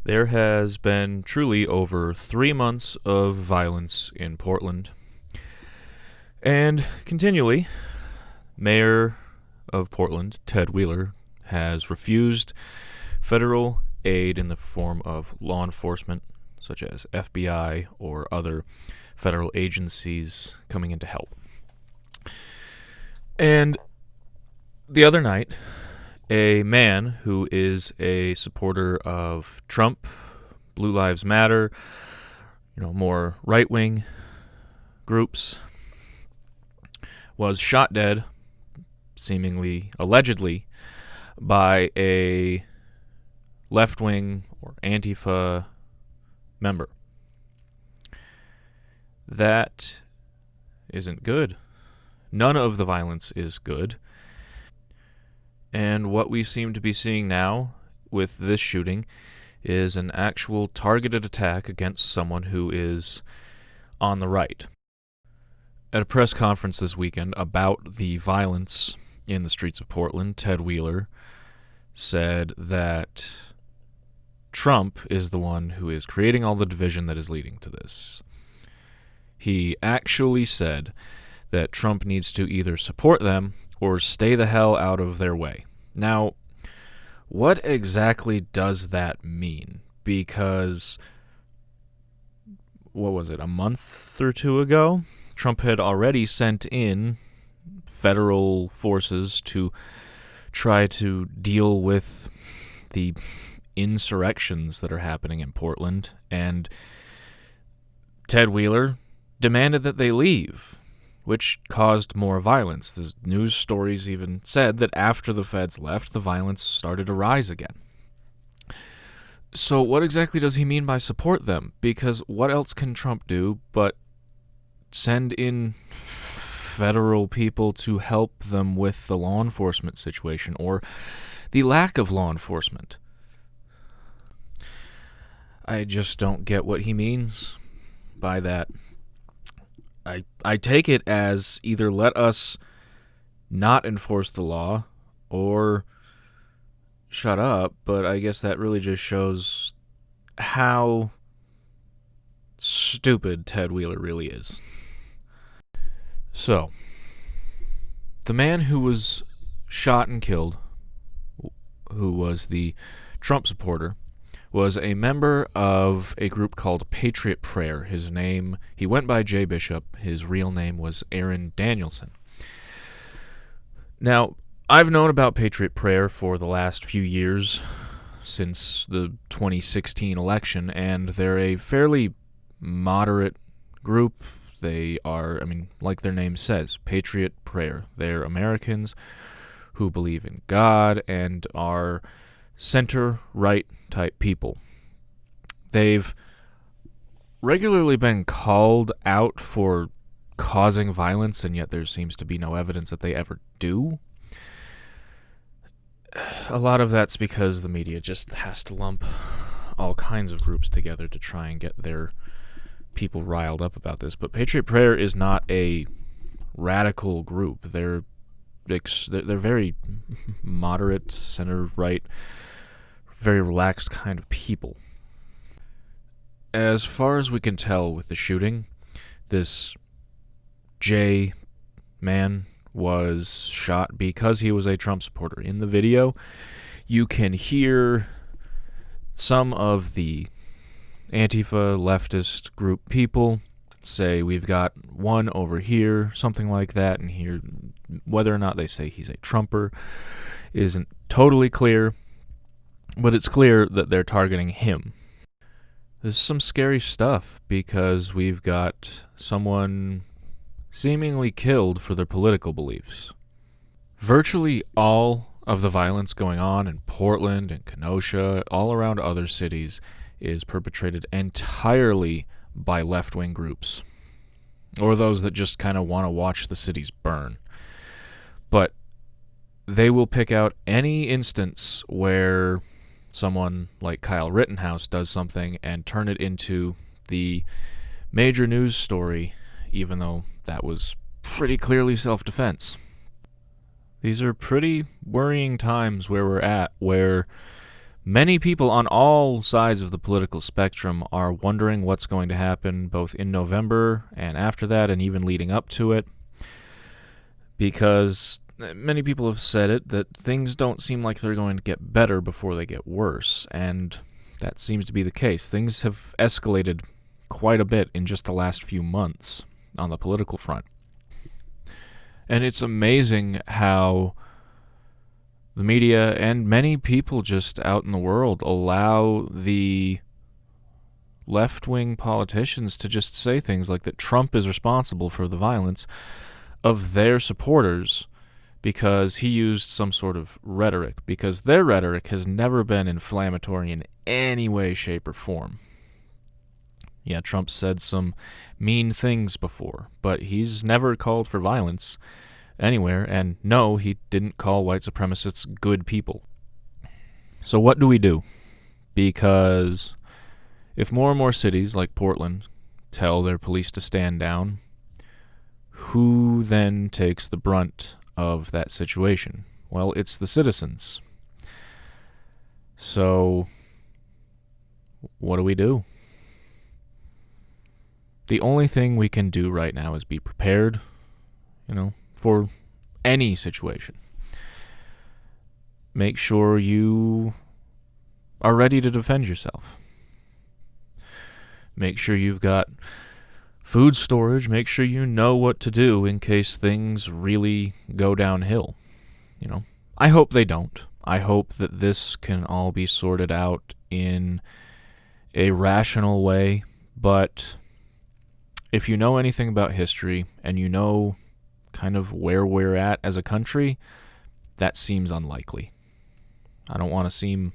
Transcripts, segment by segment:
There has been truly over 3 months of violence in Portland, and continually, Mayor of Portland, Ted Wheeler, has refused federal aid in the form of law enforcement, such as FBI or other federal agencies coming in to help. And the other night, a man who is a supporter of Trump, Blue Lives Matter, more right-wing groups, was shot dead, seemingly, allegedly, by a left-wing or Antifa member. That isn't good. None of the violence is good. And what we seem to be seeing now with this shooting is an actual targeted attack against someone who is on the right. At a press conference this weekend about the violence in the streets of Portland, Ted Wheeler said that Trump is the one who is creating all the division that is leading to this. He actually said that Trump needs to either support them or stay the hell out of their way. Now, what exactly does that mean? Because, what was it, a month or two ago? Trump had already sent in federal forces to try to deal with the insurrections that are happening in Portland, and Ted Wheeler demanded that they leave, which caused more violence. The news stories even said that after the feds left, the violence started to rise again. So what exactly does he mean by support them? Because what else can Trump do but send in federal people to help them with the law enforcement situation, or the lack of law enforcement? I just don't get what he means by that. I take it as either let us not enforce the law or shut up, but I guess that really just shows how stupid Ted Wheeler really is. So, the man who was shot and killed, who was the Trump supporter, was a member of a group called Patriot Prayer. He went by Jay Bishop. His real name was Aaron Danielson. Now, I've known about Patriot Prayer for the last few years, since the 2016 election, and they're a fairly moderate group. They are, like their name says, Patriot Prayer. They're Americans who believe in God and are center-right type people. They've regularly been called out for causing violence, and yet there seems to be no evidence that they ever do. A lot of that's because the media just has to lump all kinds of groups together to try and get their people riled up about this. But Patriot Prayer is not a radical group. They're very moderate, center-right, very relaxed kind of people. As far as we can tell with the shooting, this J man was shot because he was a Trump supporter. In the video, you can hear some of the Antifa leftist group people say, "We've got one over here," something like that, and here, whether or not they say he's a Trumper isn't totally clear, but it's clear that they're targeting him. This is some scary stuff, because we've got someone seemingly killed for their political beliefs. Virtually all of the violence going on in Portland and Kenosha, all around other cities, is perpetrated entirely by left-wing groups, or those that just kind of want to watch the cities burn. But they will pick out any instance where someone like Kyle Rittenhouse does something and turn it into the major news story, even though that was pretty clearly self-defense. These are pretty worrying times where we're at, where Many people on all sides of the political spectrum are wondering what's going to happen both in November and after that, and even leading up to it, because many people have said it, that things don't seem like they're going to get better before they get worse, and that seems to be the case. Things have escalated quite a bit in just the last few months on the political front. And it's amazing how the media and many people just out in the world allow the left-wing politicians to just say things like that Trump is responsible for the violence of their supporters because he used some sort of rhetoric, because their rhetoric has never been inflammatory in any way, shape, or form. Yeah, Trump said some mean things before, but he's never called for violence anywhere, and no, he didn't call white supremacists good people. So what do we do? Because if more and more cities like Portland tell their police to stand down, who then takes the brunt of that situation? Well, it's the citizens. So what do we do? The only thing we can do right now is be prepared, for any situation. Make sure you are ready to defend yourself. Make sure you've got food storage. Make sure you know what to do in case things really go downhill. I hope they don't. I hope that this can all be sorted out in a rational way, but if you know anything about history and you know kind of where we're at as a country, that seems unlikely. I don't want to seem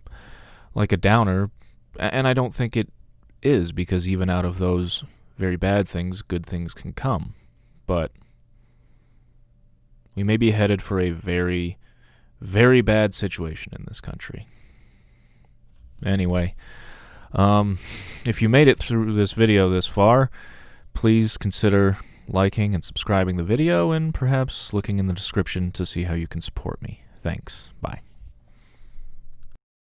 like a downer, and I don't think it is, because even out of those very bad things, good things can come. But we may be headed for a very, very bad situation in this country. Anyway, if you made it through this video this far, please consider liking and subscribing the video, and perhaps looking in the description to see how you can support me. Thanks. Bye.